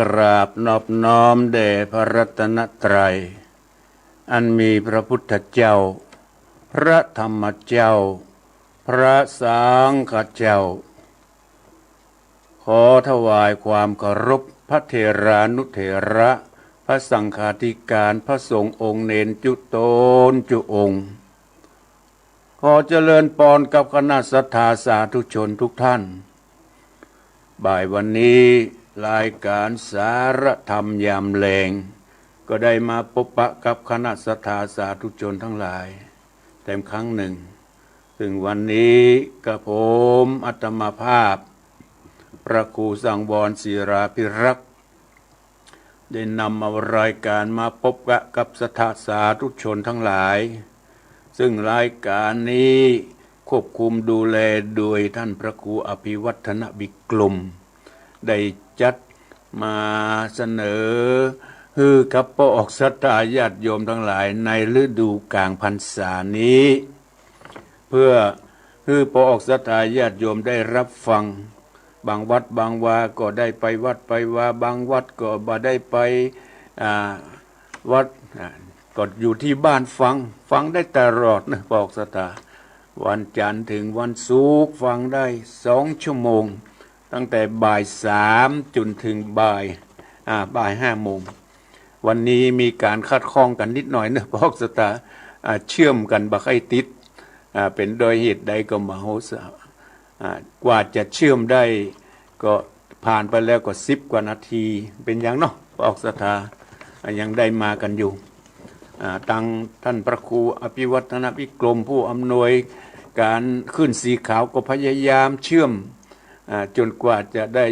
กราบนอบน้อมแด่พระรัตนตรัยอันมีพระพุทธเจ้าพระธรรมเจ้าพระสังฆเจ้าขอถวายความเคารพพระเถรานุเถระพระสังฆาธิการพระสงฆ์องค์เนนจุโตนจุองค์ขอเจริญพรกับคณะศรัทธาสาธุชนทุกท่านบ่ายวันนี้รายการสารธรรมยามแลงก็ได้มาพบปะกับคณะศรัทธาสาธุชนทั้งหลายเต็มครั้งหนึ่งซึ่งวันนี้กับผมอาตมาภาพพระครูสังวรศิราภิรักษ์ได้นำเอารายการมาพบปะกับศรัทธาสาธุชนทั้งหลายซึ่งรายการนี้ควบคุมดูแลโดยท่านพระครูอภิวัฒนบิกลมได้จัดมาเสนอคือกับพระออกศรัทธาญาติโยมทั้งหลายในฤดูกลางพรรษานี้เพื่อคือพระออกศรัทธาญาติโยมได้รับฟังบางวัดบางวาก็ได้ไปวัดไปวาบางวัดก็บ่ได้ไปวัดก็อยู่ที่บ้านฟังได้ตลอดนะพระออกศรัทธาวันจันทร์ถึงวันศุกร์ฟังได้2 ชั่วโมงตั้งแต่บ่าย 3จนถึงบ่าย5 โมงวันนี้มีการคัดข้องกันนิดหน่อยนะพระออกศรัทธาเชื่อมกันบักให้ติดเป็นโดยเหตุใดก็มโหสถกว่าจะเชื่อมได้ก็ผ่านไปแล้วก็10 กว่านาทีเป็นอย่างเนาะพระออกศรัทธายังได้มากันอยู่ตั้งท่านพระครูอภิวัฒนบิกลมผู้อำนวยการขึ้นสีขาวก็พยายามเชื่อมจนกว่าจะได้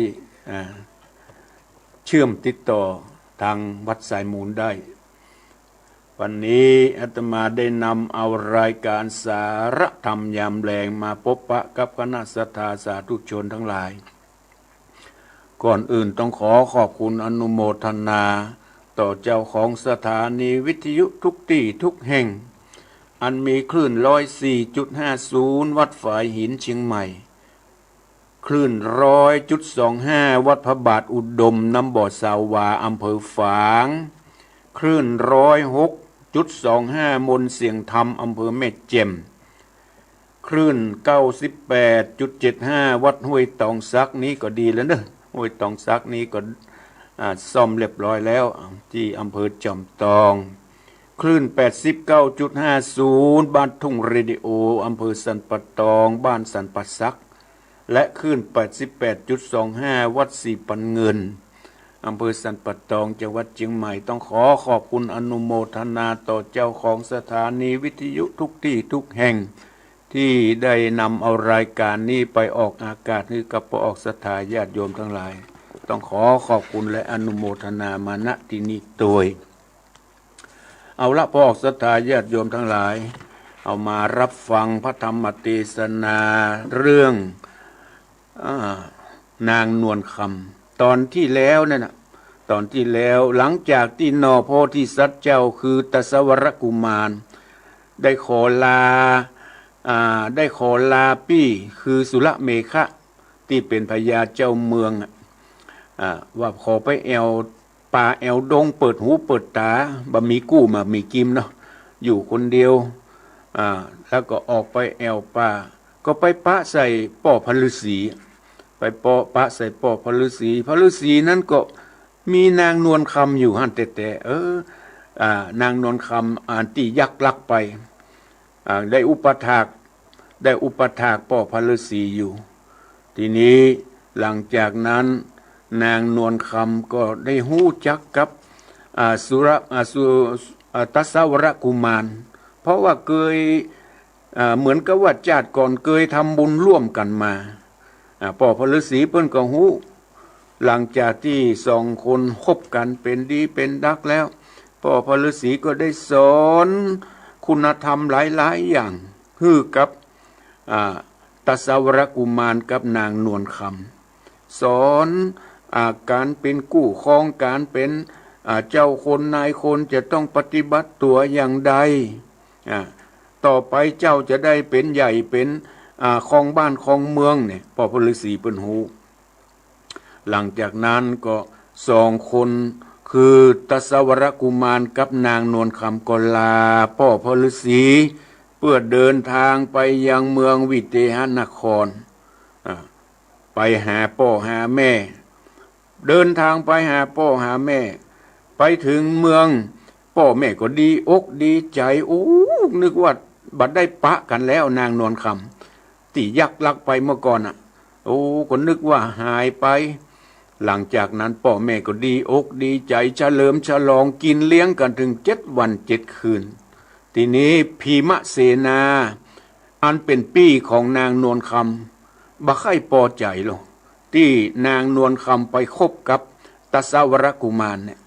เชื่อมติดต่อทางวัดสายมูลได้วันนี้อาตมาได้นำเอารายการสารธรรมยามแลงมาพบปะกับคณะศรัทธาสาธุชนทั้งหลายก่อนอื่นต้องขอบคุณอนุโมทนาต่อเจ้าของสถานีวิทยุทุกที่ทุกแห่งอันมีคลื่น 104.50 วัดฝายหินเชียงใหม่คลื่น 100.25 วัดพระบาทอุดมน้ำบ่อสาวาอำเภอฝางคลื่น 106.25 มนเสียงธรรมอำเภอแม่แจ่มคลื่น 98.75 วัดห้วยตองซักนี้ก็ดีแล้วเนอะห้วยตองซักนี้ก็ซ่อมเรียบร้อยแล้วที่อำเภอจอมทองคลื่น 89.50 บ้านทุ่งเรดิโออำเภอสันปะตองบ้านสันปะซักและคลื่น 88.25 วัดสีปันเงินอำเภอสันปะตองจังหวัดเชียงใหม่ต้องขอบคุณอนุโมทนาต่อเจ้าของสถานีวิทยุทุกที่ทุกแห่งที่ได้นำเอารายการนี้ไปออกอากาศให้กับพระออกศรัทธาญาติโยมทั้งหลายต้องขอบคุณและอนุโมทนามาณที่นี้โดยเอาละพระออกศรัทธาญาติโยมทั้งหลายเอามารับฟังพระธรรมเทศนาเรื่องนางนวลคำตอนที่แล้วนั่นนะตอนที่แล้วหลังจากที่นอโพธิสัตว์เจ้าคือตสวรกุมารได้ขอลาปี้คือสุรเมขะ ที่เป็นพญาเจ้าเมืองว่าขอไปแอวป่าแอวดงเปิดหูเปิดตาบะมีกู้มามีกิมเนาะอยู่คนเดียวแล้วก็ออกไปแอวป่าก็ไปปะใส่ป่อพฤษีไปปะใส่ป่อพฤษีนั้นก็มีนางนวลคำอยู่หันแต่นางนวลคำที่ยักลักไปได้อุปถากป่อพฤษีอยู่ทีนี้หลังจากนั้นนางนวลคำก็ได้หู้จักกับตัสสาวรกุมารเพราะว่าเคยเหมือนกับว่าชาติก่อนเคยทำบุญร่วมกันมาป่อพฤษีเพิ่นก็หู้หลังจากที่สองคนคบกันเป็นดีเป็นดักแล้วป่อพฤษีก็ได้สอนคุณธรรมหลายๆอย่างฮือกับตัสสาวรกุมารกับนางนวลคำสอนการเป็นกู้ครองการเป็นเจ้าคนนายคนจะต้องปฏิบัติตัวอย่างใดต่อไปเจ้าจะได้เป็นใหญ่เป็นครองบ้านครองเมืองเนี่ยป่อพฤษีเป็นหูหลังจากนั้นก็สองคนคือตัสสาวรกุมารกับนางนวลคำก็ลาป่อพฤษีเพื่อเดินทางไปยังเมืองวิเทหนครไปหาพ่อหาแม่เดินทางไปหาพ่อหาแม่ไปถึงเมืองพ่อแม่ก็ดีอกดีใจนึกว่าบัดได้ปะกันแล้วนางนวลคำที่ยักลักไปเมื่อก่อนก็นึกว่าหายไปหลังจากนั้นพ่อแม่ก็ดีอกดีใจเฉลิมฉลองกินเลี้ยงกันถึง7 วัน7 คืนทีนี้พีมะเสนาอันเป็นปี้ของนางนวลคำบ่ค่อยพอใจหรอกที่นางนวลคำไปคบกับตัสสาวรกุมารเนี่ย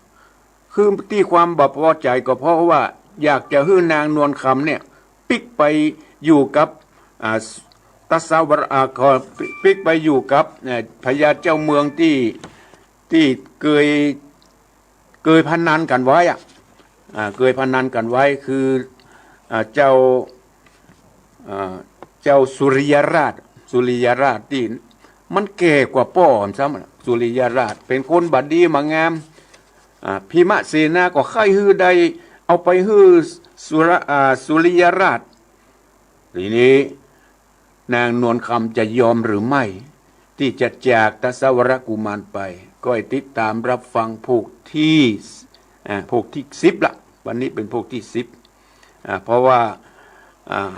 คือที่ความบ่พอใจก็เพราะว่าอยากจะให้นางนวลคำเนี่ยปิกไปอยู่กับตัสสาวรปิกไปอยู่กับพญาเจ้าเมืองที่เคยพนันกันไว้เคยพนันกันไว้คือเจ้าสุริยราชที่มันแก่กว่าป้อมซ้ำสุริยราชเป็นคนบัดดีมางามพิมะเสนาก็ค่อยฮื้อได้เอาไปฮื้อสุริยราชทีนี้นางนวลคำจะยอมหรือไม่ที่จะจากตัสสาวรกุมารไปก็ให้ติดตามรับฟังพวกที่10ละวันนี้เป็นพวกที่10เพราะว่า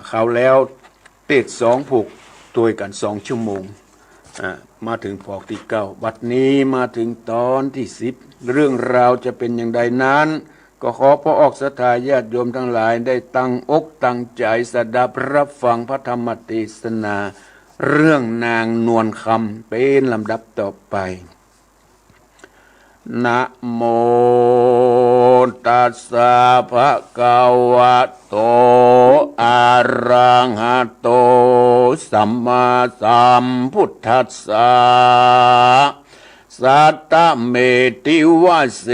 เขาแล้วเตะ2ผูกตัวกัน2 ชั่วโมงมาถึงพอกที่9บัดนี้มาถึงตอนที่10เรื่องราวจะเป็นอย่างใดนั้นก็ขอพระออกศรัทธาญาติโยมทั้งหลายได้ตั้งอกตั้งใจสดับรับฟังพระธรรมเทศนาเรื่องนางนวลคำเป็นลำดับต่อไปนะโมตัสสะภะคะวะโตอะระหะโตสัมมาสัมพุทธัสสะสัตตเมติวะเส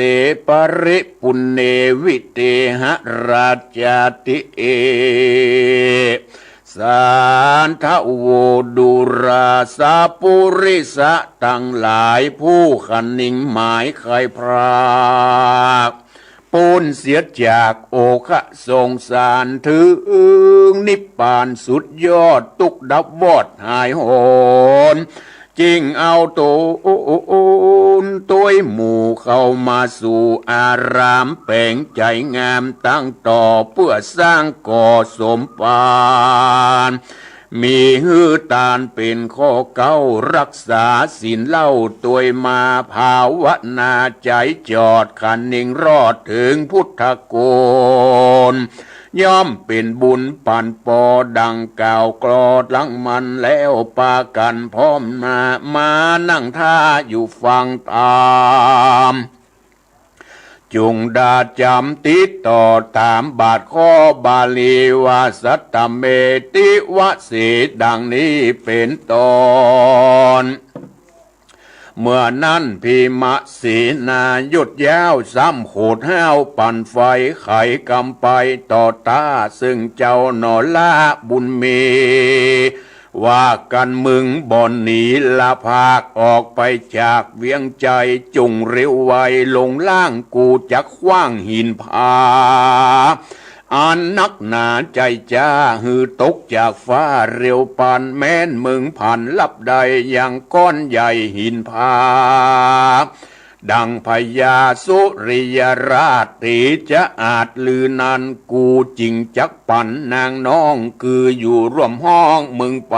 ปริปุณเนวิเตหะราชติเอสันทโวดุราสาปุริสะทั้งหลายผู้ขันนิ่งหมายใครพรากปูนเสียจากโอคะสงสารถึงนิพพานสุดยอดตุกดับวอดหายโหนจริงเอาตัวหมู่เข้ามาสู่อารามแปลงใจงามตั้งต่อเพื่อสร้างก่อสมปานมีหือตานเป็นข้อเก้ารักษาศีลเล่าตัวมาภาวนาใจจอดขันนิ่งรอดถึงพุทธโกนย่อมเป็นบุญปั่นปอดังกล่าวกรอดหลังมันแล้วปากันพร้อมมานั่งท่าอยู่ฟังตามจุงดาจำติดต่อตามบาทข้อบาลีว่าสัตตเมติวสีดังนี้เป็นตอนเมื่อนั้นพิมะสีนายุดยาวซ้ำโขดห้าวปั่นไฟไขกำไปต่อตาซึ่งเจ้าหนอลาบุญมี ว่ากันมึงบ่อนหนีละภาคออกไปจากเวียงใจจุงเร็วไวลงล่างกูจะคว้างหินผาอันนักหนาใจจ้าหือตกจากฟ้าเร็วปานแม้นมึงผ่านลับใดอย่างก้อนใหญ่หินผาดังพญาสุริยราชตีจะอาจลือนันกูจริงจักปั่นนางน้องคืออยู่ร่วมห้องมึงไป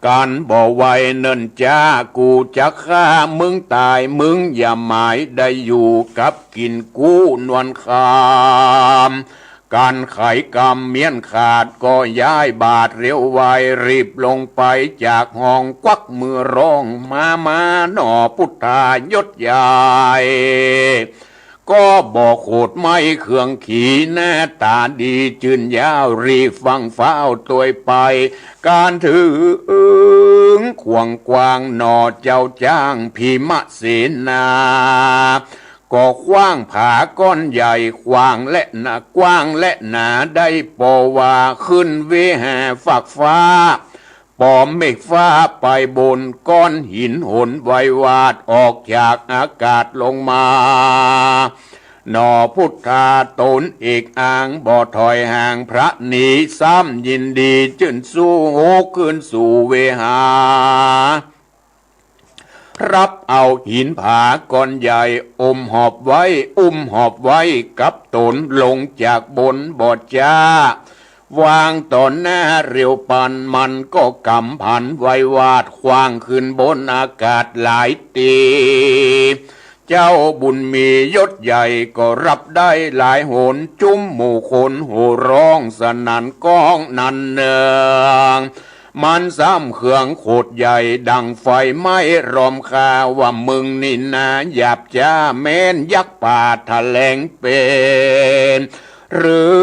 การบ่ไว้เนินจ้ากูจะฆ่ามึงตายมึงอย่าหมายได้อยู่กับกินกู้นวลคามการไขกรรมเมียนขาดก็ย้ายบาดเร็วไวรีบลงไปจากห้องควักมือร้องมาหน่อพุทธายศใหญ่ก็บอกโคดไม่เครื่องขี่หน้าตาดีจืนยาวรีฟังเฝ้าตัวไปการถือขวงกวางหน่อเจ้าจ้างพิมเสนาก็ขว้างผาก้อนใหญ่ขวางและหนากว้างและหนาได้ปอว่าขึ้นเวหาฝักฟ้าปอมเมฆฟ้าไปบนก้อนหินหนไววาดออกจากอากาศลงมาหนอพุทธาตนเอกอ่างบ่อถอยห่างพระหนีซ้ำยินดีจื่นสู้โหขึ้นสู่เวหารับเอาหินผาก้อนใหญ่อมหอบไว้อุ้มหอบไว้กับตนลงจากบนบอดจ้าวางต่อหน้าเรียวปันมันก็กำผันไว้วาดขว้างขึ้นบนอากาศหลายตีเจ้าบุญมียศใหญ่ก็รับได้หลายหนจุ้มหมู่คนโห่ร้องสนั่นก้องนันเนืองมันซ้ำเครื่องโคดใหญ่ดังไฟไหม้รอมคาว่ามึงนี่นาหยาบจ้าแม้นยักษ์ป่าทะแลงเป็นหรือ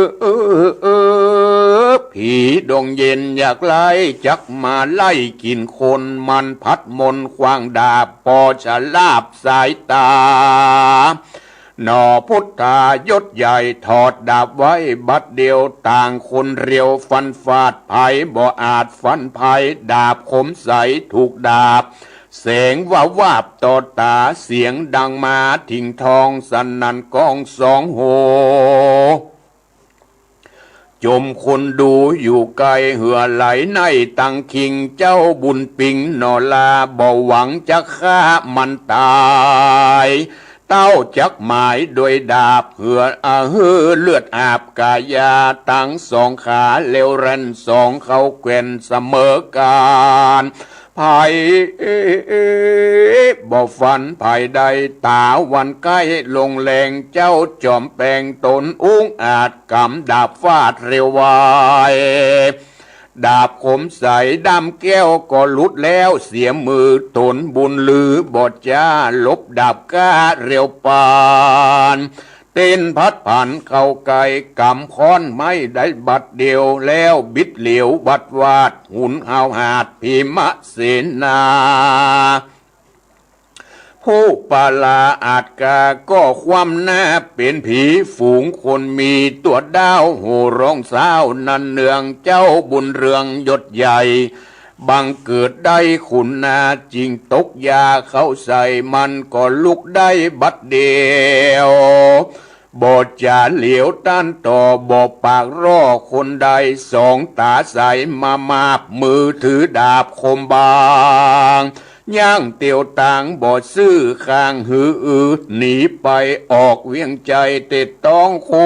ผีดงเย็นอยากไล่จักมาไล่กินคนมันพัดมนควางดาบปอฉลาบสายตาหนอพุทธายศใหญ่ถอดดาบไว้บัดเดียวต่างคนเรียวฟันฟาดไผ่บ่อาจฟันไผ่ดาบคมใสถูกดาบแสงว่าวาบต่อตาเสียงดังมาทิ้งทองสนั่นกองสองโหจมคนดูอยู่ไกลเหือไหลในตังคิงเจ้าบุญปิงนอลาบ่หวังจะฆ่ามันตายเต้าจักหมายโดยดาบเหือเลือดอาบกายาตั้งสองขาเลวรันสองเขาแกว่นเสมอการไผ่บ่ฟันไผ่ใดตาวันใกล้ลงแรงเจ้าจอมแปลงตนอุ้งอาจกำดาบฟาดเร็วไวดาบคมใสดำแก้วก็หลุดแล้วเสียมือตนบุญลือบอดจ้าลบดาบก้าเร็วปานเต้นพัดผ่านเข้าไกลกำค้อนไม่ได้บัดเดียวแล้วบิดเหลียวบัดวาดหุ่นเอาหาดพิมเสนาผู้ปาลาอาจกาก็ความหน้าเป็นผีฝูงคนมีตัวดาวโหร้องสาวนันเนืองเจ้าบุญเรืองยศใหญ่บังเกิดได้ขุนนาจริงตกยาเข้าใส่มันก็ลุกได้บัดเดียวบอดจะเหลียวต้านต่อบอปากรอคนใดสองตาใสมาบมือถือดาบคมบางย่างเตียวต่างบอดซื้อข้างหือหนีไปออกเวียงใจติดต้องคู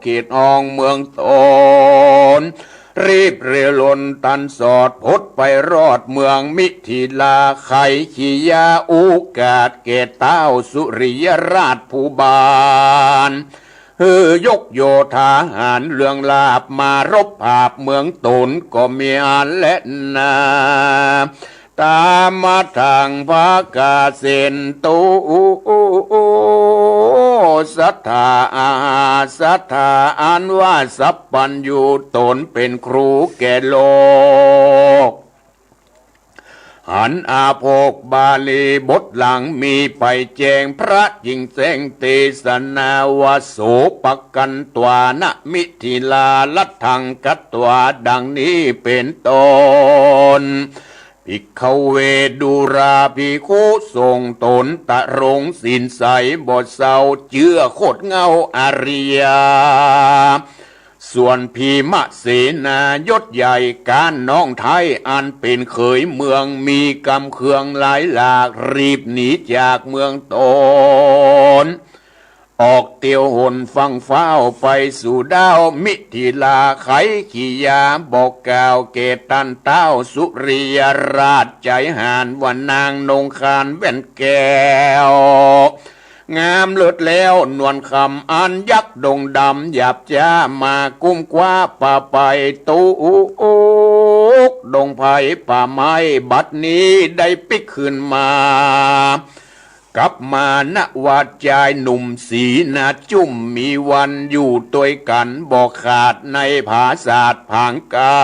เขตอองเมืองตนรีบเรือลนตันสอดพดไปรอดเมืองมิถิลาไขขียาอุกาศเกตเต้าสุริยราชภูบาลยกโยธาหารเรื่องลาบมารบภาพเมืองตนก็มีอันและนาตามมาทางภากาเซนตุศรัทธาศรัทธาอันว่าสัพพัญญูตนเป็นครูแก่โลกห อันอาโภกบาลีบทหลังมีไปแจงพระจิงแสงเตสนาวโสปกันตวานะมิถิลาลัทธังกัตตวาดังนี้เป็นต้นภิกขเวดุราภิกขุทรงตนตะรงสินใสบทเศร้าเจือโคตรเงาอริยาส่วนพีมะเสนายศใหญ่การน้องไทยอันเป็นเขยเมืองมีกำเคืองหลายหลากรีบหนีจากเมืองตนออกเตียวหนฟังเฝ้าไปสู่ดาวมิถิลาไขขียาบอกกล่าวเกตันเต้าสุริยราชใจหานว่านางนงคานแว่นแก้วงามเลิศแล้วนวลคำอันยักษ์ดงดำหยาบจ้ามากุ้มกว่าป่าไปตูกดงไผ่ป่าไม้บัดนี้ได้ปิกขึ้นมากลับมาณวัดใจหนุ่มสีนาจุ่มมีวันอยู่ตัวกันบอกขาดในภาษาผางกา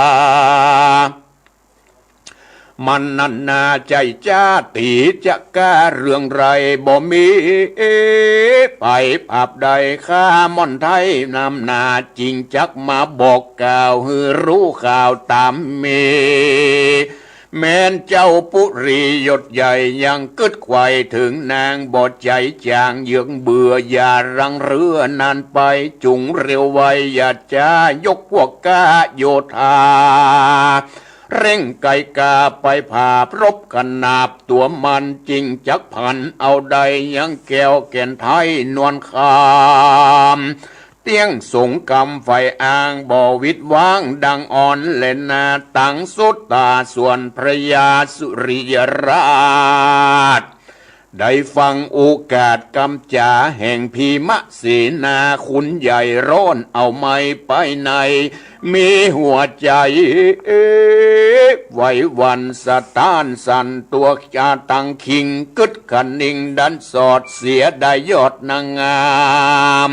มันนันนาใจจ้าตีจะกล้าเรื่องไรบ่มีไปผับใดข้ามอนไทยนำนาจริงจักมาบอกกล่าวให้รู้ข่าวตามเมแม้นเจ้าปุรียศใหญ่ยังกึดไขว่ถึงนางบอดใจจางเยืองเบื่ออย่ารังเรือนานไปจุงเร็วไวอย่าจ้ายกพวกกาโยธาเร่งไกกาไปผ่าพรบกันนาบตัวมันจริงจักพันเอาใดยังแก้วแก่นไทยนวลคามเตียงสงกรรมไฟอ่างบ่อวิดว่างดังอ่อนเล่นนาตังสุดตาส่วนพระยาสุริยราชได้ฟังโอกาสกำจาแห่งพีมะเสนาคุณใหญ่ร้อนเอาไม่ไปในมีหัวใจไหววันสะต้านสั่นตัวจาตังคิงกึดขันนิงดันสอดเสียได้ยอดนางงาม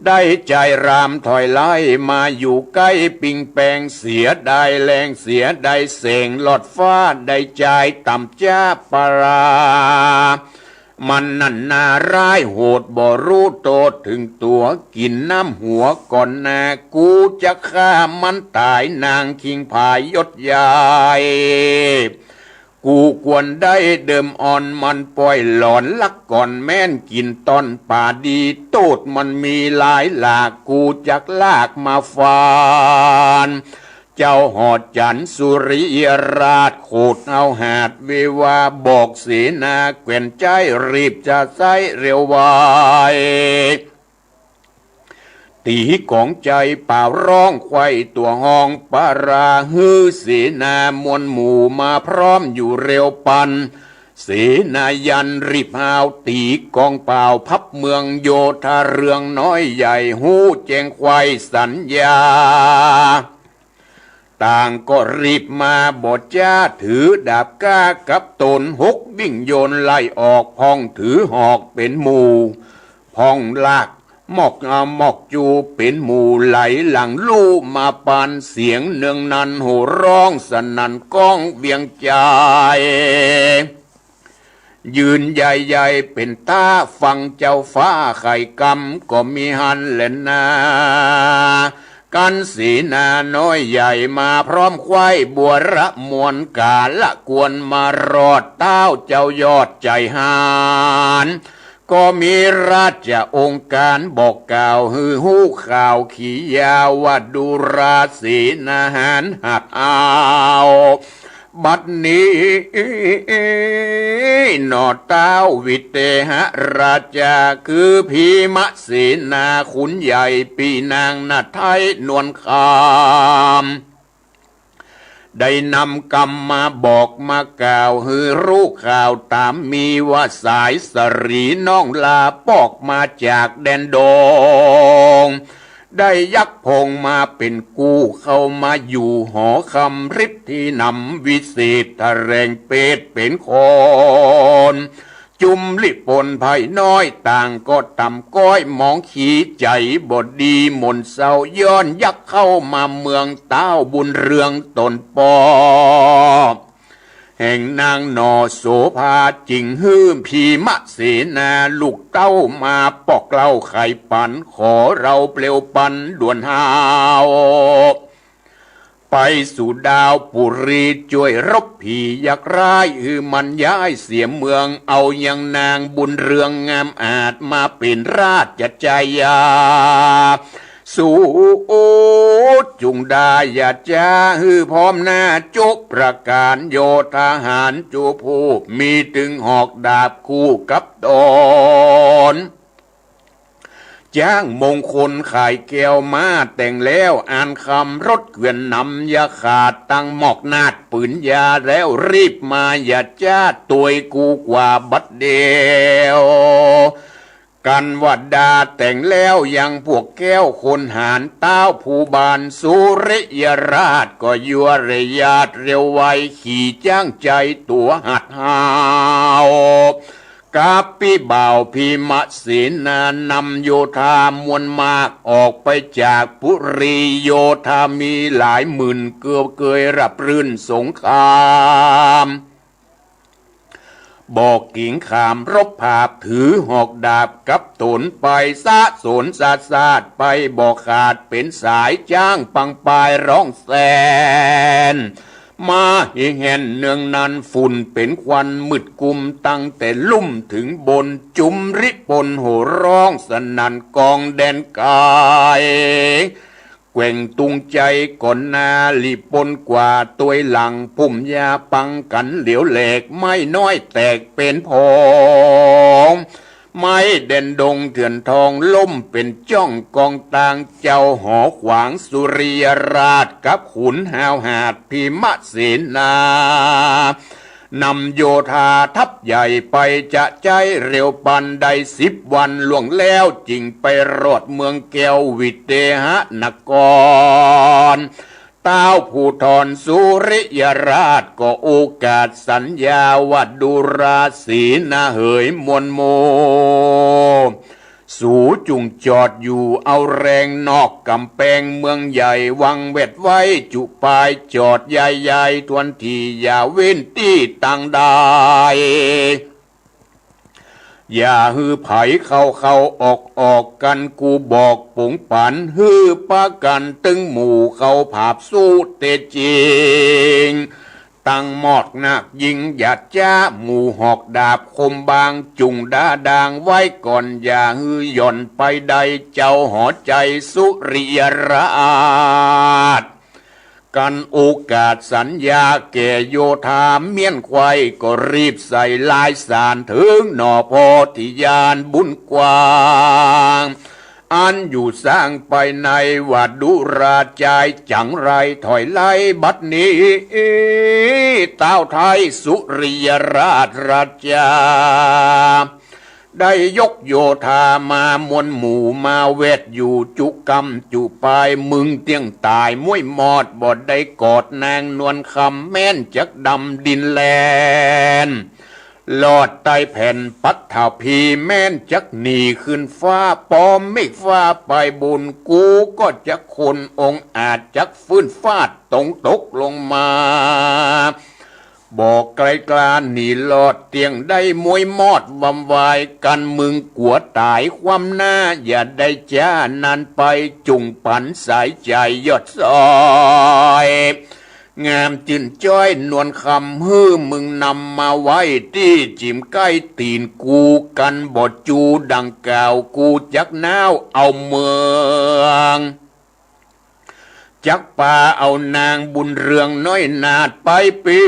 ได้ใจรามถอยไล่มาอยู่ใกล้ปิงแปงเสียได้แรงเสียได้เสงหลอดฟ้าได้ใจต่ำจ้าปรามันนั่นนาร้ายโหดบ่รู้โตถึงตัวกินน้ำหัวก่อนนากูจะฆ่ามันตายนางคิงพายยศใหญ่กูควรได้เดิมอ่อนมันปล่อยหลอนลักก่อนแม่นกินต้นป่าดีโตดมันมีหลายหลากกูจักลากมาฟานเจ้าหอดจันสุริยราชโคดเอาหาดเววาบอกเสนาแกว่นใจรีบจะใส่เร็วไวตีของใจเป่าร้องไข่ตัวห้องปาราฮือเสนามวลหมู่มาพร้อมอยู่เร็วปันเสนายันรีบหาวตีกองเป่าพับเมืองโยธาเรืองน้อยใหญ่หูแจงควายสัญญาต่างก็รีบมาบทจ้าถือดาบก้ากับตนหกวิ่งโยนไล่ออกพ้องถือหอกเป็นหมู่พ้องลากหมอกจูเป็นหมู่ไหลหลังลู่มาปานเสียงเนืองนันโห่ร้องสนั่นก้องเวียงใจยืนใหญ่ๆเป็นตาฟังเจ้าฟ้าไข่กำก็มีหันเล่นนากันสีนาน้อยใหญ่มาพร้อมควายบัวระมวลกาละกวนมารอดเต้าเจ้ายอดใจหานก็มีราชองค์การบอกกล่าวฮือหูข่าวขียาวว่าดูราศีนาหารหักเอาบัดนี้นอเต้าวิเตหราชาคือพีมะเสนาขุนใหญ่ปีนางนาไทยนวลคามได้นำกรรมมาบอกมากล่าวฮือรู้ข่าวตามมีว่าสายสรีน้องลาปอกมาจากแดนดงได้ยักพงมาเป็นกู้เข้ามาอยู่หอคำฤทธิ์ที่นำวิเศษทะแรงเป็ดเป็นคนจุมลิปนภัยน้อยต่างก็ต่ำก้อยมองขี้ใจบดดีมนเศร้าย้อนยักเข้ามาเมืองเต้าบุญเรืองตนปอ แห่งนางนอโสภาจิงฮื้มพีมะเสนาลูกเต้ามาปอกเล่าไข่ปันขอเราเปลวปันด่วนหาวไปสู่ดาวปุรีช่วยรบผียักษ์ร้ายมันย้ายเสียเมืองเอายังนางบุญเรืองงามอาจมาเป็นราชใจยาสู่จุงดาอย่าจ้าพร้อมหน้าจุกประการโยทหารจูผู้มีถึงหอกดาบคู่กับตนจ้างมงคลขายแก้วมาแต่งแล้วอ่านคำรถเกวียนนำยาขาดตั้งหมอกนาดปืนยาแล้วรีบมาอย่าจ้าตัวกูกว่าบัดเดียวกันวัดดาแต่งแล้วยังพวกแก้วคนหารเต้าผู้บานสุริยราชก็ยัวเรยาดเร็วไวขี่จ้างใจตัวหัดหาวกาปีบ่าวพีมะเสนานำโยธามวลมากออกไปจากปุรีโยธามีหลายหมื่นเกือบเกยรับรื่นสงครามบอกกิ่งขามรบภาพถือหอกดาบกับตนไปซะสนซาซาดไปบอกขาดเป็นสายจ้างปังปายร้องแสนมาเห็นเนืองนั้นฝุ่นเป็นควันมืดกุมตั้งแต่ลุ่มถึงบนจุมริปนโห่ร้องสนั่นกองแดนกายแกว่งตุงใจก่อนนาลีปนกว่าตัวหลังพุ่มยาปังกันเหลียวแหลกไม่น้อยแตกเป็นพองไม้เด่นดงเถื่อนทองล่มเป็นจ้องกองตางเจ้าหอขวางสุริยราชกับขุนหาวหาดพิมะเสนานำโยธาทัพใหญ่ไปจะใจเร็วปันได้10 วันล่วงแล้วจริงไปรอดเมืองแก้ววิเตหนกรเต้าผู้ทอนสุริยราชก็โอกาสสัญญาว่าดูราศีนาเหยมวลโมสูจุงจอดอยู่เอาแรงนอกกำแพงเมืองใหญ่วังเวทไว้จุปายจอดใหญ่ๆทวนทีอย่าเว้นที่ต่างได้อย่าฮือไผเข้าออกกันกูบอกปุ๋งปันฮือปะกันตึงหมู่เขาผาบสู้เตจริงตั้งหมอดนักยิงหยัดจ้าหมู่หอกดาบคมบางจุงดาดางไว้ก่อนอย่าฮือหย่อนไปใดเจ้าหอใจสุริยราชกันโอกาสสัญญาแก่โยธาเมียนควายก็รีบใส่ลายสารถึงหน่อโพธิญาณบุญกว้างอันอยู่สร้างไปในวัดดุราใจจังไรถอยไล่บัดนี้เต้าไทยสุริยราชราชาได้ยกโยธามามวลหมู่มาเวทอยู่จุกรรมจุปายมึงเตียงตายมุ้ยมอดบอดได้กอดนางนวลคำแม่นจักดำดินแลนลอดใต้แผ่นปัตถาพีแม่นจักหนีขึ้นฟ้าปอมไม่ฟ้าไปบุญกูก็จะคนองค์อาจจักฟื้นฟาดตรงตกลงมาบอกไกลกลานหนีลอดเตียงได้มวยมอดวำวายกันมึงกัวตายความหน้าอย่าได้จ้านานไปจุงปันสายใจยอดซอยงามจินจ้อยนวลคำฮื้อมึงนำมาไว้ที่จิมใกล้ตีนกูกันบอดจูดังกล่าวกูจักน้าวเอาเมืองจักป่าเอานางบุญเรืองน้อยนาดไปเป็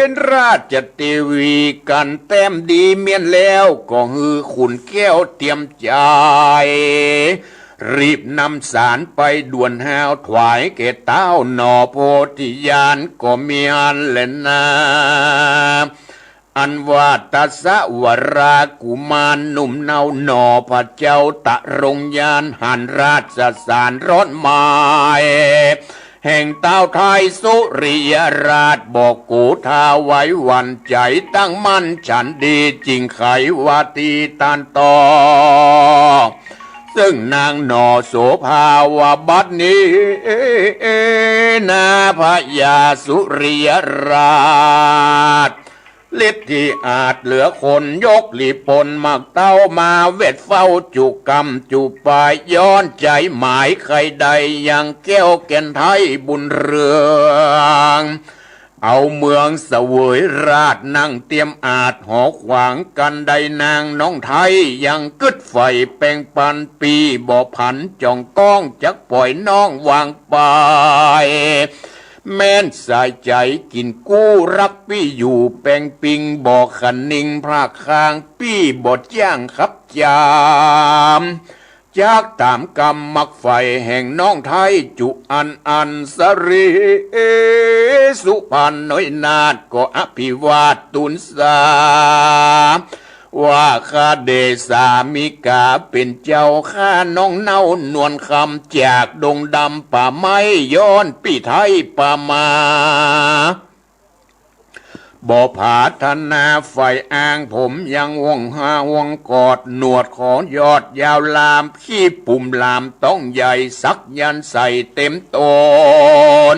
นราชเทวีกันแต้มดีเมียนแล้วก็ฮือขุนแก้วเตรียมใจรีบนำสารไปด่วนหาวถวายแก่เต้าหนอโพธิญาณก็มีอันเล่นนาอันว่าตัสสะวรากุมารหนุ่มเนาหนอพระเจ้าตะรงยานหันราชสารร้อนไม้แห่งเต้าไทยสุริยราชบอกกูทาไว้วันใจตั้งมั่นฉันดีจริงไขวาตีตานตอ ซึ่งนางหนอโสภาวาบัดนี้นาพญาสุริยราชฤทธิ์ที่อาจเหลือคนยกหลีปนมักเต้ามาเวทเฝ้าจุกรรมจุปายย้อนใจหมายใครใดยังแก้วแก่นไทยบุญเรืองเอาเมืองเสวยราชนั่งเตรียมอาจหอขวางกันใดนางน้องไทยยังกึดไฟแปลงปันปีบ่อผันจ่องก้องจักปล่อยน้องวางไปแม่นสายใจกินกู้รักปี้อยู่แปลงปิงบ่อขันนิงพรากคางปี้บ่จ้างขับจามจากตามกรรมมักไฟแห่งน้องไทยจุอันสรีสุพรรณน้อยนาดก็อภิวาทตุนสาว่าข้าเดสามิกาเป็นเจ้าข้าน้องเน่านวลคำจากดงดำป่าไม้ย้อนปีไทยป่ามาบ่ผาธนาไฟอ้างผมยังวงหาวงกอดหนวดขอยอดยาวลามขี้ปุ่มลามต้องใหญ่สักยันใส่เต็มตน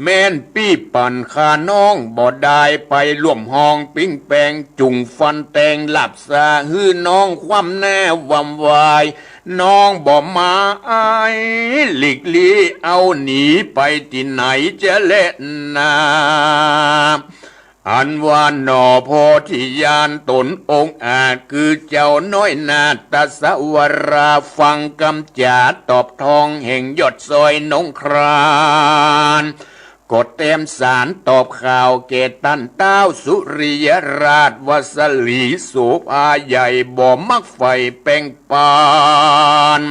แม่นปี้ปั่นขาน้องบ่ได้ไปร่วมห้องปิ้งแปงจุงฟันแตงหลับซาฮื้อน้องคว่ำแน่วำวายน้องบ่มาอายหลีกลี่เอาหนีไปที่ไหนจะเล่นนาอันว่าหนอโพธิญาณตนองค์อาจคือเจ้าน้อยนาตสวราฟังกำจาตอบทองแห่งยอดซอยนงครานกดเต็มสารตอบข่าวเกตันเต้าสุริยราชวสลีโสภาใหญ่บ่มักไฟแป้งปาน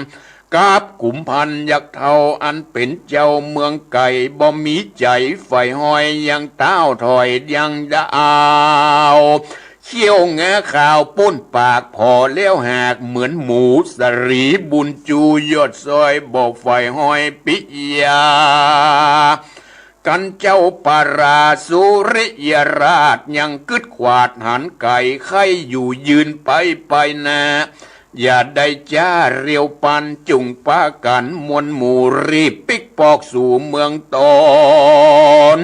กาบกุมพันยักษ์เท่าอันเป็นเจ้าเมืองไก่บ่มีใจไฟห้อยยังเต้าถอยยังดาวเขี้ยวแงะข่าวปุ้นปากพอเลี้ยวหากเหมือนหมูสรีบุญจูยอดซอยบอกไฟห้อยปิยากันเจ้าปาราสุริยราชยังกึดขวาดหันไก่ไข่อยู่ยืนไปนาอย่าได้จ้าเรียวปันจุงป้ากันมวลหมู่รีบปิกปอกสู่เมืองตน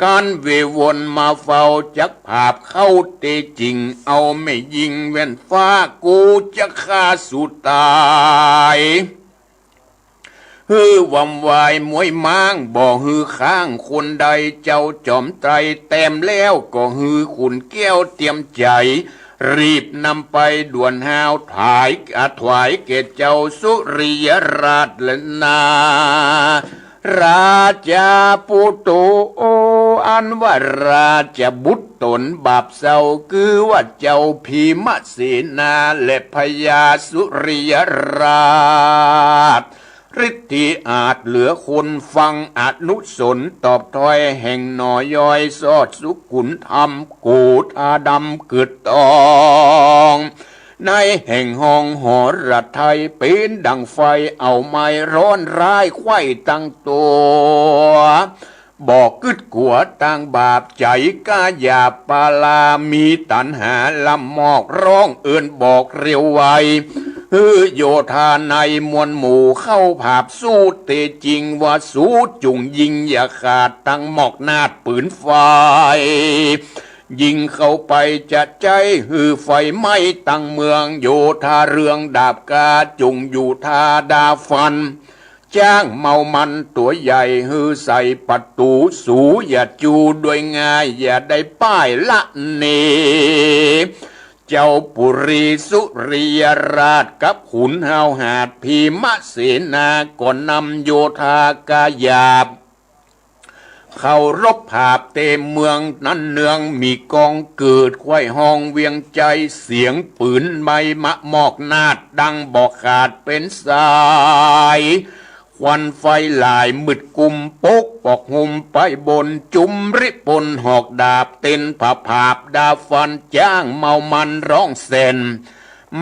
การเววนมาเฝ้าจักภาพเข้าเตจริงเอาไม่ยิงเว้นฟ้ากูจะฆ่าสุดตายฮือวำวายมวยม้างบ่ฮือข้างคนใดเจ้าจอมไตรแต้มแล้วก็ฮือขุนแก้วเตรียมใจรีบนำไปด่วนหาวถ่ายถวายเกศเจ้าสุริยราชและนาราชาปุโตอันว่าราชบุตรตนบาปเศร้าคือว่าเจ้าพีมเสนาและพญาสุริยราชฤทธิอาจเหลือคนฟังอนุสนตอบถอยแห่งหน่อยอยสอดสุขุนธรรมกูดอาดำเกิดตองในแห่งห้องหอระไทยเป็นดังไฟเอาไม้ร้อนร้ายไข้ตั้งตัวบอกกึดกัวต่างบาปใจกาหยาปาลามีตันหาลำมอกร้องเอื่นบอกเร็วไวโยธาในมวลหมู่เข้าผาบสู้เตจริงว่าสู้จุงยิงอย่าขาดตั้งหมอกนาดปืนไฟยิงเข้าไปจะใจไฟไหม้ตั้งเมืองโยธาเรืองดาบกาจุงอยู่ทาดาฟันจ้างเมามันตัวใหญ่ใส่ประตูสูอย่าจูด้วยง่ายอย่าได้ป้ายละเนเจ้าปุรีสุริยราชกับขุนหาวหาดพีมเสนาก่อนนำโยธากายาบเข้ารบผาบเต็มเมืองนั้นเนืองมีกองเกิดควายห้องเวียงใจเสียงปืนใบมะมอกนาดดังบอกขาดเป็นสายควันไฟลายมืดกุมปกปอกหุมไปบนจุมริปนหอกดาบเต้นผาผาบดาฟันจ้างเมามันร้องเซน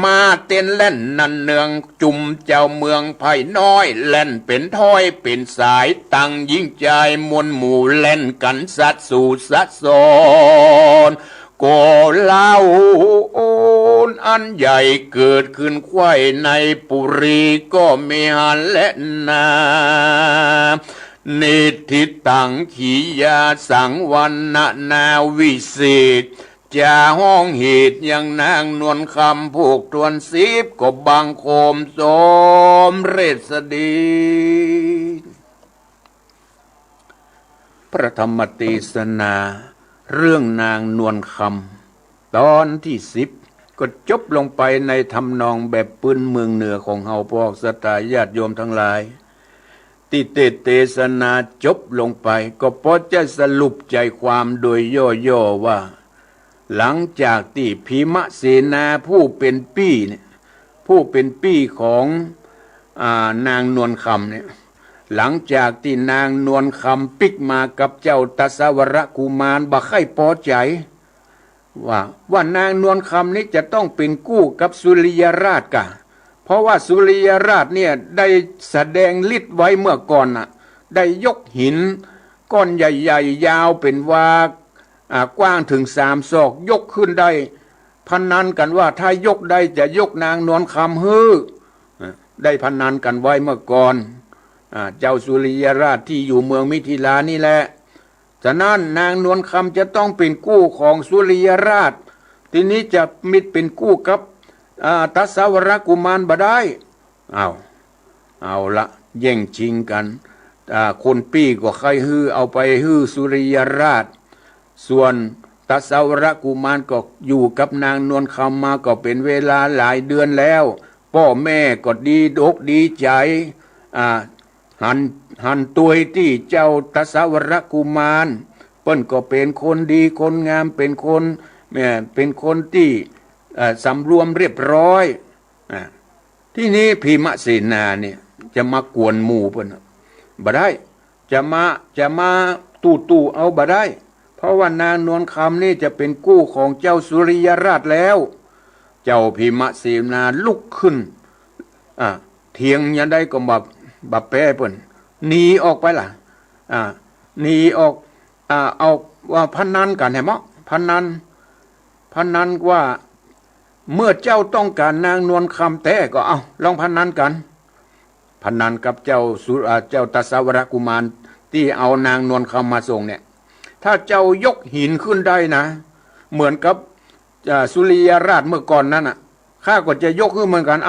มาเต้นเล่นนันเนืองจุมเจ้าเมืองไผ่น้อยเล่นเป็นถ้อยเป็นสายตังยิ่งใจมวลหมู่เล่นกันสัดสู่สัดซอนก็เล่า นอันใหญ่เกิดขึ้นไขว้ในปุรีก็มีหันและนานิทิตังขียาสังวันนาวิเศษจะห้องเหตุยังนางนวลคำผูกทวนซีบก็บังโคมสมเรศดีพระธรรมเทศนาเรื่องนางนวลคำตอนที่10ก็จบลงไปในทำนองแบบปืนเมืองเหนือของเฮาพวกสตาญาติโยมทั้งหลายที่เทศนาจบลงไปก็พอจะสรุปใจความโดยย่อๆว่าหลังจากที่พีมเสนาผู้เป็นปี้เนี่ยผู้เป็นปี้ของนางนวลคำเนี่ยหลังจากที่นางนวลคำปิกมากับเจ้าตสาวรกุมารบ่ค่อยพอใจว่านางนวลคำนี้จะต้องเป็นกู้กับสุริยราชกะเพราะว่าสุริยราชเนี่ยได้แสดงฤทธิ์ไว้เมื่อก่อนน่ะได้ยกหินก้อนใหญ่ๆยาวเป็นวากว้างถึง3 ศอกยกขึ้นได้พนันกันว่าถ้ายกได้จะยกนางนวลคำฮือได้พนันกันไว้เมื่อก่อนเจ้าสุริยราชที่อยู่เมืองมิถิลานี่แหละฉะนั้นนางนวลคำจะต้องเป็นกู้ของสุริยราชทีนี้จะมิตรเป็นกู้กับตสาวรกุมารบ่ได้เอาละแย่งชิงกันคนปี้ก็ใครฮือเอาไปฮือสุริยราชส่วนตสาวรกุมารก็อยู่กับนางนวลคำมาก็เป็นเวลาหลายเดือนแล้วพ่อแม่ก็ดีอกดีใจหันตัวที่เจ้าตสาวรกุมารเปิ้นก็เป็นคนดีคนงามเป็นคนที่สำรวมเรียบร้อยที่นี้พีมเสนาเนี่ยจะมากวนหมู่เปิ้นบ่ได้จะมาตู้เอาบ่ได้เพราะว่านางนวลคำนี่จะเป็นกู้ของเจ้าสุริยราชแล้วเจ้าพีมเสนาลุกขึ้นเถียงยันได้ก็บับแป้เปิ้นหนีออกไปล่ะหนีออกเอาว่าพนันกันให้มั้งพนันว่าเมื่อเจ้าต้องการนางนวลคำแต่ก็เอาลองพนันกันพนันกับเจ้าตสาวรกุมารที่เอานางนวลคำมาส่งเนี่ยถ้าเจ้ายกหินขึ้นได้นะเหมือนกับสุริยราชเมื่อก่อนนั้นข้าก็จะยกขึ้นเหมือนกัน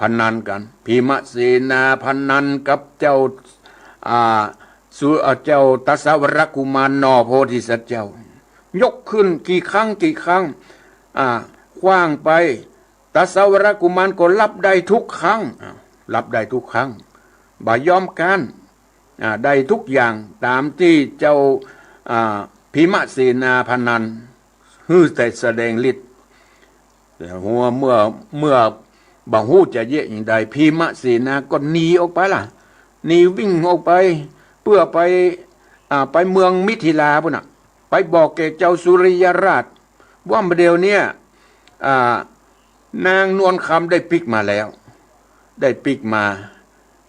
พนันกันพีมเสนาพนันกับเจ้าตสาวรกุมารนอโพธิสัตว์เจ้ายกขึ้นกี่ครั้งคว้างไปตสาวรกุมารก็รับได้ทุกครั้งบ่ยอมกันได้ทุกอย่างตามที่เจ้าพีมเสนาพนันฮือแต่แสดงฤทธิ์แต่หัวเมื่อบ่ฮู้จะเยะอย่างใดพีมเสนาก็หนีออกไปล่ะหนีวิ่งออกไปเพื่อไปเมืองมิถิลาพุ่นไปบอกแกเจ้าสุริยราชว่าเดี๋ยวนี้นางนวลคำได้ปิกมาแล้วแ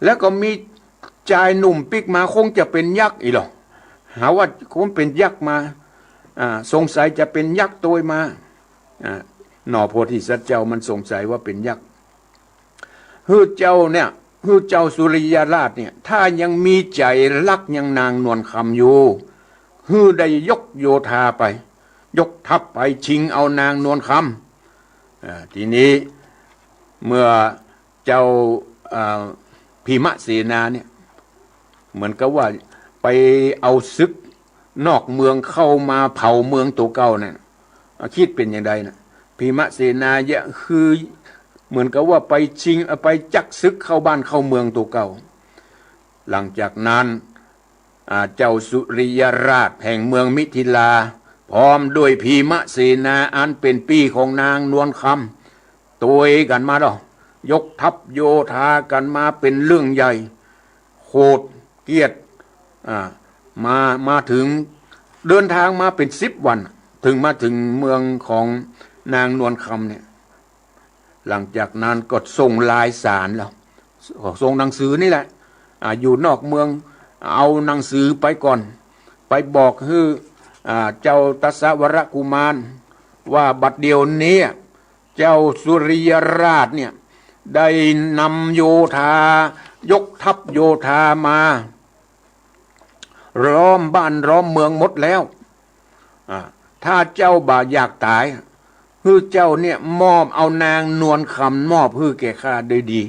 ล้วก็มีชายหนุ่มปิกมาคงจะเป็นยักษ์อีหรอหาว่าคงเป็นยักษ์มาสงสัยจะเป็นยักษ์ตัวมาหนอโพธิสัตว์เจ้ามันสงสัยว่าเป็นยักษ์ฮือเจ้าสุริยราชเนี่ยถ้ายังมีใจรักยังนางนวลคำอยู่ฮือได้ยกโยธาไปยกทัพไปชิงเอานางนวลคำทีนี้เมื่อเจ้าพีมเสนาเนี่ยเหมือนกับว่าไปเอาศึกนอกเมืองเข้ามาเผาเมืองตัวเก่าเนี่ยคิดเป็นอย่างใดนะพีมเสนาเนี่ยคือเหมือนกับว่าไปชิงไปจักศึกเข้าบ้านเข้าเมืองตัวเก่าหลังจากนั้นเจ้าสุริยราชแห่งเมืองมิถิลาพร้อมด้วยพีมเสนาอันเป็นปี้ของนางนวลคำตัวกันมาดอกยกทัพโยธากันมาเป็นเรื่องใหญ่โคตรเกียรติมาถึงเดินทางมาเป็น10 วันถึงมาถึงเมืองของนางนวลคำเนี่ยหลังจากนั้นก็ส่งลายสารแล้วส่งหนังสือนี่แหละอยู่นอกเมืองเอาหนังสือไปก่อนไปบอกให้เจ้าตสาวรกุมาร ว่าบัดเดียวนี้เจ้าสุริยราชเนี่ยได้นำโยธายกทัพโยธามาล้อมบ้านล้อมเมืองหมดแล้วถ้าเจ้าบ่าอยากตายคือเจ้าเนี่ยมอบเอานางนวลคำมอบเพื่อแก่ข้าได้ดี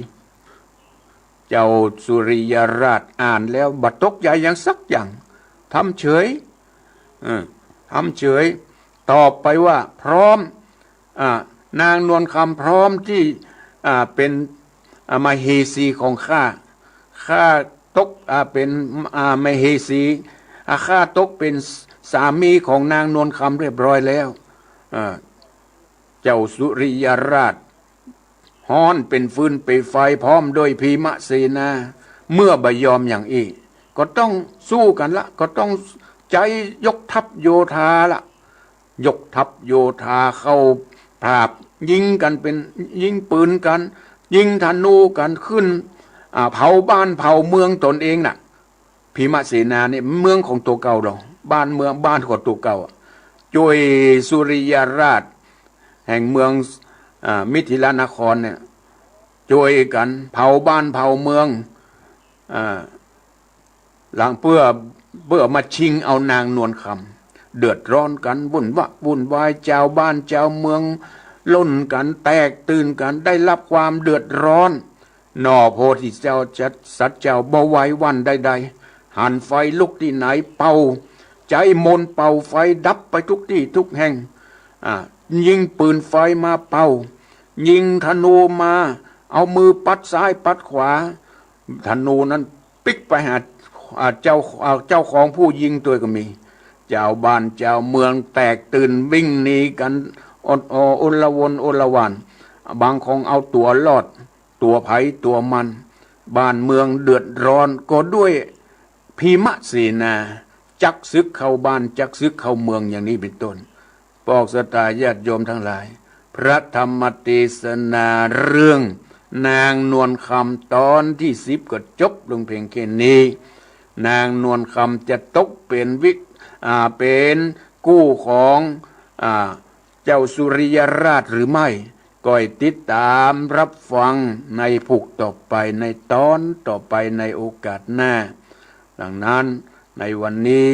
เจ้าสุริยราชอ่านแล้วบัดตกใจอย่างสักอย่างทำเฉยทำเฉยตอบไปว่าพร้อมนางนวลคำพร้อมที่เป็นมเหสีของข้าตกเป็นมเหสีข้าตกเป็นสามีของนางนวลคำเรียบร้อยแล้วเจ้าสุริยราชฮ้อนเป็นฟืนเป็นไฟพร้อมโดยพีมะเสนาเมื่อบ่ยอมอย่างอีกก็ต้องสู้กันละก็ต้องใจยกทัพโยธาละยกทัพโยธาเข้าปราบยิงกันเป็นยิงปืนกันยิงธนูกันขึ้นเผาบ้านเผาเมืองตนเองน่ะพีมะเสนาเนี่ยเมืองของตัวเก่าหรอบ้านเมืองบ้านของตัวเก่าช่วยสุริยราชแห่งเมืองมิถิลานครเนี่ยช่วยกันเผาบ้านเผาเมืองหลังเพื่อมาชิงเอานางนวลคำเดือดร้อนกันวุ่นวายเจ้าบ้านเจ้าเมืองล้นกันแตกตื่นกันได้รับความเดือดร้อนนอโพธิเจ้าจัดสัตว์เจ้าบ่ไหววันใดๆหันไฟลุกที่ไหนเป่าใจมนเป่าไฟดับไปทุกที่ทุกแห่งยิงปืนไฟมาเป่ายิงธนูมาเอามือปัดซ้ายปัดขวาธนูนั้นปิกไปหาเจ้าของผู้ยิงตัวก็มีเจ้าบ้านเจ้าเมืองแตกตื่นวิ่งหนีกันอลวนโอลวันบางของเอาตัวรอดตัวไผ่ตัวมันบ้านเมืองเดือดร้อนก็ด้วยพีมะเสนาจักซึกเข้าบ้านจักซึกเข้าเมืองอย่างนี้เป็นต้นปอกสตาญาติโยมทั้งหลายพระธรรมเทศนาเรื่องนางนวลคำตอนที่10ก็จบลงเพียงแค่นี้นางนวลคำจะตกเป็นเป็นกู้ของเจ้าสุริยราชหรือไม่ก็ติดตามรับฟังในผูกต่อไปในตอนต่อไปในโอกาสหน้าดังนั้นในวันนี้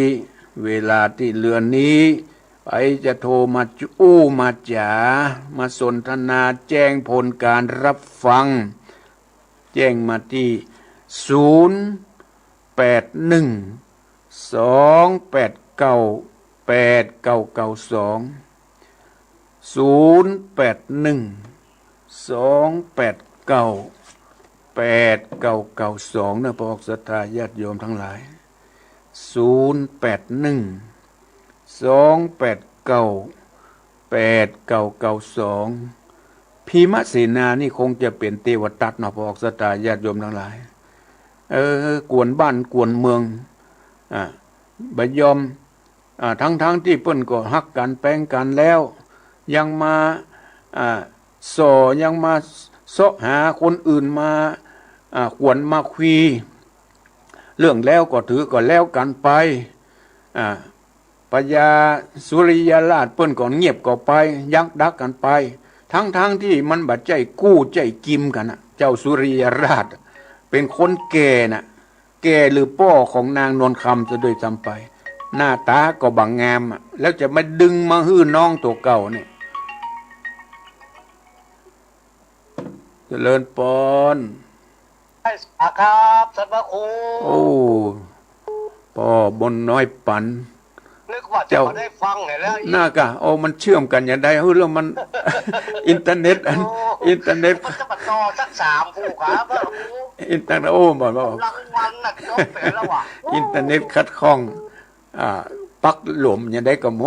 เวลาที่เรือนี้ไปจะโทรมามาจ๋ามาสนทนาแจ้งผลการรับฟังแจ้งมาที่0812812992นะพวกศรัทธาญาติโยมทั้งหลาย0812898992พีมะเสนานี่คงจะเป็นเทวทัตนะพวกศรัทธาญาติโยมทั้งหลายกวนบ้านกวนเมืองบ่ยอมทั้งที่เปิ้นก็ฮักกันแป้งกันแล้วยังมายังมาเสาะหาคนอื่นมาขวนมาคุยเรื่องแล้วก็ถือก็แล้วกันไปพญาสุริยราชเปิ้นก็เงียบก็ไปยักดักกันไปทั้งที่มันบัดใจกู้ใจกิมกันเจ้าสุริยราชเป็นคนแก่แก่หรือป้อของนางนวลคำจะโดยจำไปหน้าตาก็บังงามแล้วจะมาดึงมาฮื้อน้องตัวเก่าเนี่ยเจริญปอนครับสัตว์พระครูโอ้พ่อบนน้อยปันนึกว่าจะมาได้ฟังไงแล้วน่ากะมันเชื่อมกันอย่างใดแล้วมัน อินเทอร์เน็ตมันจะมาต่อสัก3ผู้ครับอินเทอร์เน็ตบอกรางวัลน่ะจบไปแล้วว่ะอินเทอร์เน็ตคัดข้องปักหลวมอย่างใดก็โม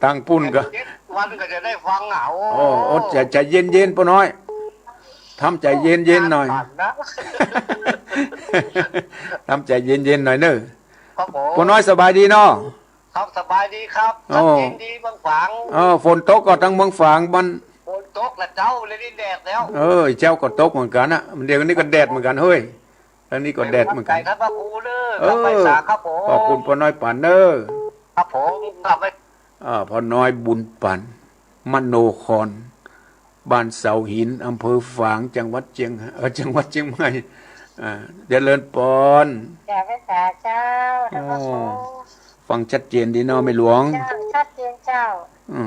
ตั้งพุ่นก็วันก็จะได้ฟังใจเย็นๆป้าน้อยทำใจเย็นๆหน่อยทำใจเย็นๆหน่อยเนอะป้าน้อยสบายดีเนาะครับสบายดีครับสักเย็นดีเมืองฝางฝนตกก็ทั้งเมืองฝางมันฝนตกแล้วเจ้าเลยนี่แดดแล้วเจ้าก็ตกเหมือนกันเดี๋ยวนี้ก็แดดเหมือนกันเฮ้ยแล้วนี่ก็แดดเหมือนกันท่านพระครูเด้อไปสาครับผมขอบคุณป้าน้อยปันเด้อครับผมกลับไปพ่อน้อยบุญปัน มโนครบ้านเสาหินอำเภอฝางจังหวัดเชียงใหม่เจริญปอนอย่าไปสาเจ้าท่านพระครูฟังชัดเจนดีเนาะไม่หลวงเจ้าชัดเจนเจ้า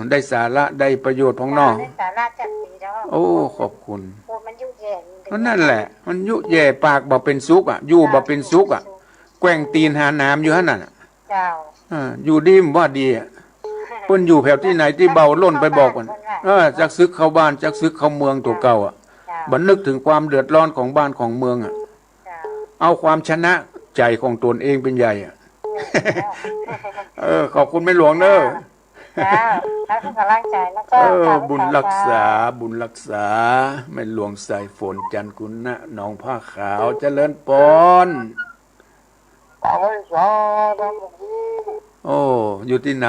ได้สาระได้ประโยชน์ของน้องได้สาระจัดดีแล้วโอ้ขอบคุณมันยุ่แย่นั่นแหละมันยุแย่ปากบ่เป็นสุขอยู่บ่เป็นสุขแกว่งตีนหาน้ำอยู่หั่นน่ะเจ้าอยู่ดีมว่าดีเปิ้นอยู่แถวที่ไหนที่เบาล้นไปบอกกันจักซึกเข้าบ้านจักซึกเข้าเมืองตัวเก่าบันนึกถึงความเดือดร้อนของบ้านของเมืองเอาความชนะใจของตนเองเป็นใหญ่ขอบคุณแม่หลวงเด้อแล้วก็กำลังใจแล้วก็บุญรักษาแม่หลวงสายฝนจันทร์กุณะหนองผ้าขาวเจริญปอนโอ้อยู่ที่ไหน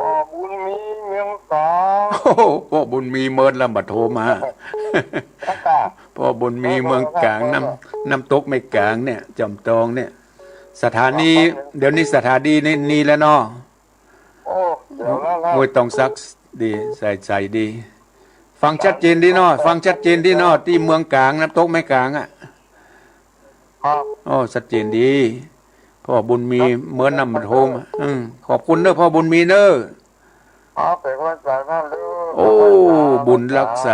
พ่อบุญมีเมืองกาญพ่อบุญมีเมินละมาโทรมาพ่อบุญมีเมืองกลางน้ำตกไม่กลางเนี่ยจอมตองเนี่ยสถานีเดี๋ยวนี้สถานีนี่แล้วเนาะมวยตองซักดีใส่ดีฟังชัดเจนดีเนาะฟังชัดเจนดีเนาะที่เมืองกลางน้ำตกไม่กลางชัดเจนดีพ่อบุญมีเหมือนนำมาโทมขอบคุณเด้อพ่อบุญมีเด้อเป็นคนสายมากเลยบุญรักษ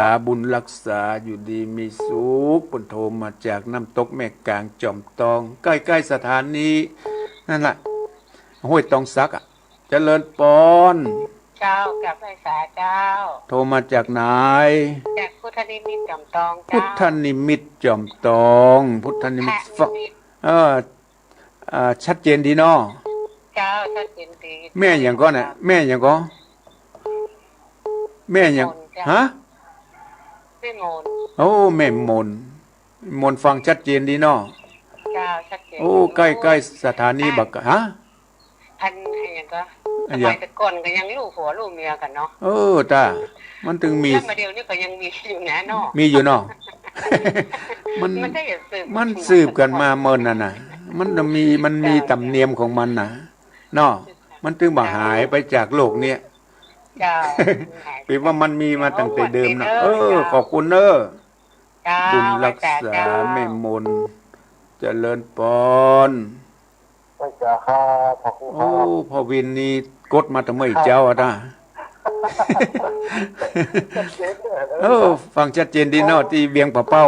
าอยู่ดีมีสุขปุ่นโทมมาจากน้ำตกแม่กลางจอมตองใกล้ๆสถานีนั่นแหละห้วยตองซักเจริญปอนเจ้ากับไพศาลเจ้าโทรมาจากไหนจากพุทธนิมิตจอมตองพุทธนิมิตจอมตองพุทธนิมิตชัดเจนดีเนาะเจ้าชัดเจนดีแม่อย่างก็น่ะแม่อย่างก็แม่อย่างฮะแม่มนแม่มนฟังชัดเจนดีเนาะเจ้าชัดเจนใกล้ๆสถานีบักฮะอันอย่างก็สมัยแต่ก่อนก็ยังลูกผัวลูกเมียกันเนาะจ้ามันถึงมีมาเดียวนี่ก็ยังมีอยู่นะเนาะมีอยู่เนาะมันสืบกันมาเมินน่ะมันมีตำเนียมของมันน่ะเนาะมันถึงบ่หายไปจากโลกเนี้ยแปลว่ามันมีมาตั้งแต่เดิมนะขอบคุณเด้อบุญรักษาแม่มนเจริญปอนพ่อวินนี่กดมาทำไมเจ้านะฟังชัดเจนดีเนาะที่เวียงปะเป้า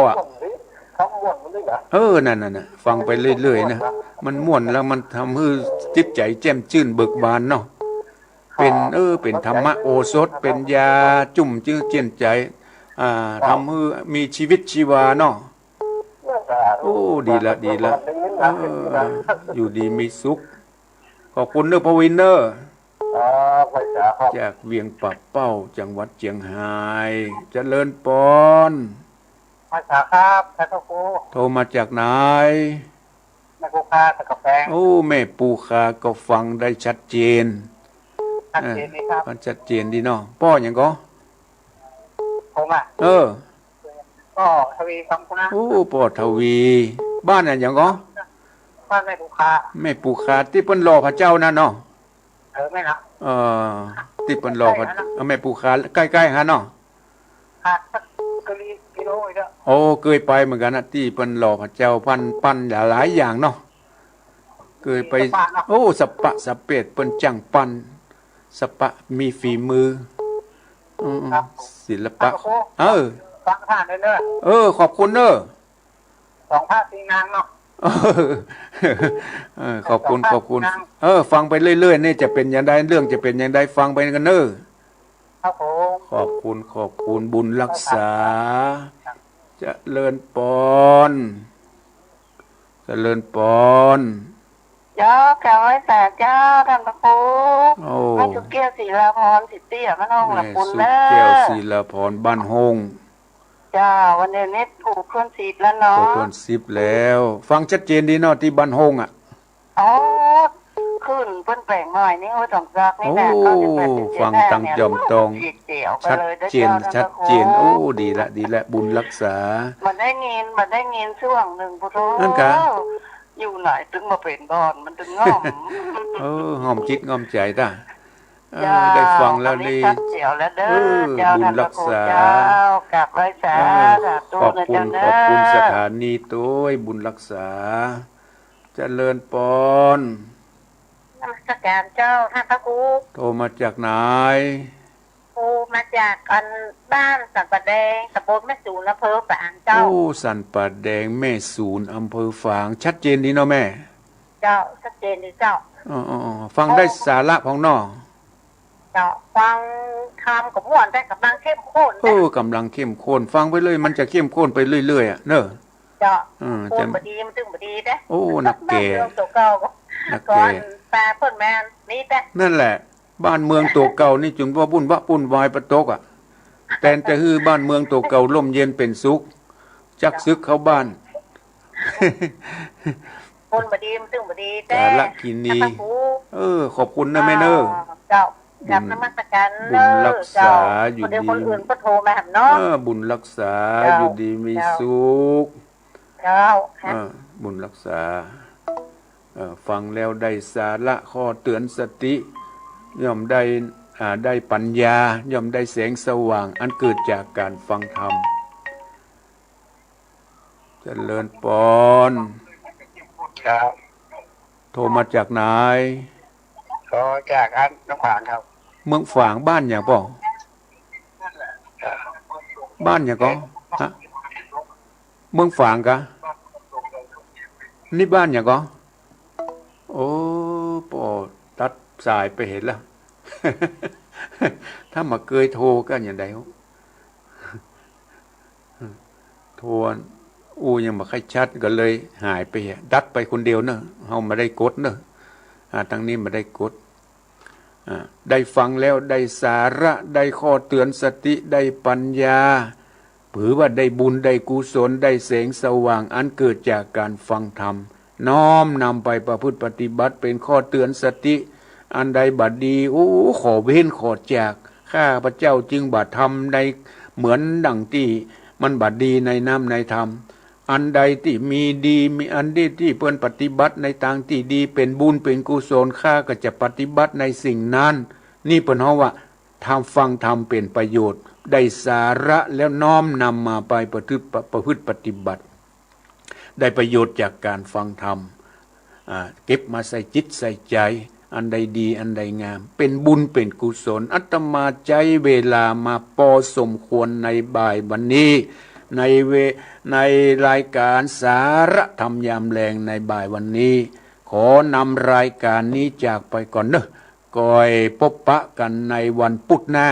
นั่นฟังไปเรื่อยๆนะมันม่วนแล้วมันทำให้จิตใจแจ่มชื่นเบิกบานเนาะเป็นธรรมะโอสถเป็นยาจุ่มจื้อเจียนใจทำให้มีชีวิตชีวาเนาะดีละอยู่ดีมีสุขขอบคุณเด้อพวินเนอร์จากเวียงปะเป้าจังหวัดเชียงรายเจริญปอนมาจากครับท่านครูโทรมาจากไหนแม่ปูคาตะกะแพงแม่ปูคาก็ฟังได้ชัดเจนดีครับมันชัดเจนดีเนาะป้ออย่างก็ผมก็ทวีฟังคุณนะป้อทวีบ้านอย่างก็บ้านแม่ปูคาที่เปิ้นรอพระเจ้านั่นเนาะไม่นะที่เปิ้นรอพระแม่ปูคาใกล้ๆฮะเนาะกิโลอีกแล้วเคยไปเหมือนกันนะที่เปิ้นรอพระเจ้าปั้นหลายอย่างเนาะเคยไปสปะสเปดเปิ้นจังปั้นสปะมีฝีมือศิลปะฟังผ่านเด้อขอบคุณเด้อ2 ภาค 4 นางเนาะขอบคุณฟังไปเรื่อยๆนี่จะเป็นอย่างใดเรื่องจะเป็นอย่างใดฟังไปกันเด้อครับผมขอบคุณบุญรักษาเจริญปอนเจ้าแก้วไว้แต่เจ้าท่านพระครูมันสุเกียวศิลาพรสิเตี้ยมันห้องละปุ่นแล้วสุเกียวศิลาพรบ้านหงเจ้าวันเดือนนี้ถูกคน10แล้วเนาะถูกคน10แล้วฟังชัดเจนดีเนาะที่บ้านหงขึ้นเปิ้นแปลงหน่อยนี่ตองซักนี่แหละฟังตังจอมตองชัดเจนดีละบุญรักษามันได้เงินช่วงหนึ่งพุทโธนั่นกะอยู่ไหนถึงมาเป็นบอนมันถึงง่อมง่อมจิตง่อมใจตา ได้ฟังแล้วนี่ ชัดเจียวแล้วเด้อเจ้า บุญ ท่านพ รั ระ ก ครู ษา เจ้ากลับเลยสาธุ ขอบ นะ คุ เจ้า ณ เน ขอบคุณส อะ ถานีตัวบุญรักษาเจริญปอน นมัสการเจ้าท่านพระครู โทรมาจากไหน ครูมาจากกันบ้านสันปะแดงตำบลแม่สูนอำเภอฝางเจ้า โอ้สันป่าแดงแม่ศูนย์อำเภอฝางชัดเจนดีเนาะแม่ เจ้าชัดเจนดีเจ้า อ๋อฟังได้สาระของน้อ เจ้าฟังคำกับม่วนได้กำลังเข้มข้น โอ้กำลังเข้มข้นฟังไปเลยมันจะเข้มข้นไปเรื่อยๆอ่ะเนอะ เจ้า จะ คนบดีมันตึงบดีเด้ โอ้นักแก่ บ้านเมืองตัวเก่า นัก ก่อ แก่ นตาเพิ่นแมนนี่แต่ นั่นแหละ บ้านเมืองตัวเก่านี่จึงว่าวุ่นวะวุ่นวายประตกอ่ะแต่จะฮือบ้านเมืองตัวเก่าร่มเย็นเป็นสุขจักซึกเข้าบ้าน คนบดีมันตึงบดีแต่ สาระกินี ท่านพระครู ขอบคุณนะแม่เนอะ เจ้ากับนมัสการ บุญรักษาอยู่ดี เดี๋ยวคนอื่นก็โทรมาหาเนาะ บุญรักษา เจ้า อยู่ดีมี เจ้า สุข เจ้าค่ะ บุญรักษาฟังแล้วได้สาระข้อเตือนสติย่อมได้ปัญญาย่อมได้แสงสว่าง อันเกิดจากการฟังธรรมเจริญปอน ครับ โทรมาจากไหน ก็จากอันน้องขวางครับ เมืองฝางบ้านอย่างป่อบ้านอย่างก็ฮะเมืองฝางกะนี่บ้านอย่างก็โอ้ป่อตัดสายไปเห็นแล้ว ถ้ามาเคยโทรกันอย่างใดโทรยังมาค่อยชัดก็เลยหายไปดัดไปคนเดียวเนอะเฮามาได้กดเนอะทางนี้มาได้กดได้ฟังแล้วได้สาระได้ข้อเตือนสติได้ปัญญาถือว่าได้บุญได้กุศลได้แสงสว่างอันเกิดจากการฟังธรรมน้อมนำไปประพฤติปฏิบัติเป็นข้อเตือนสติอันใดบัดดีโอ้ขอเว้นขอจากข้าพระเจ้าจึงบัดทำในเหมือนดังที่มันบัดดีในน้ำในธรรมอันใดที่มีดีมีอันดีที่เพื่อนปฏิบัติในทางที่ดีเป็นบุญเป็นกุศลข้าก็จะปฏิบัติในสิ่งนั้นนี่เป็นเพราะว่าทำฟังทำเป็นประโยชน์ได้สาระแล้วน้อมนำมาไปประพฤติปฏิบัติได้ประโยชน์จากการฟังธรรมเก็บมาใส่จิตใส่ใจอันใดดีอันใดงามเป็นบุญเป็นกุศลอาตมาใจเวลามาพอสมควรในบ่ายวันนี้ในรายการสาระธรรมยามแรงในบ่ายวันนี้ขอนำรายการนี้จากไปก่อนเนอะก่อยพบปะกันในวันพุธหน้า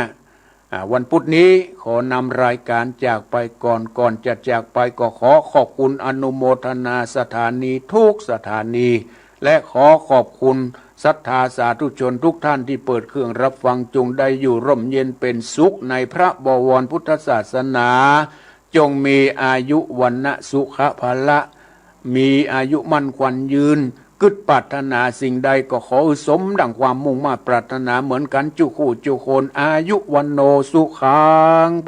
วันพุธนี้ขอนำรายการจากไปก่อนจะจากไปก็ขอขอบคุณอนุโมทนาสถานีทุกสถานีและขอขอบคุณศรัทธาสาธุชนทุกท่านที่เปิดเครื่องรับฟังจงได้อยู่ร่มเย็นเป็นสุขในพระบวรพุทธศาสนาจงมีอายุวันนะสุขภาละมีอายุมั่นขวัญยืนกึศปรารถนาสิ่งใดก็ขอสมดังความมุ่งมา่ปรารถนาเหมือนกันจุคู่จุโคนอายุวันโนสุขังพ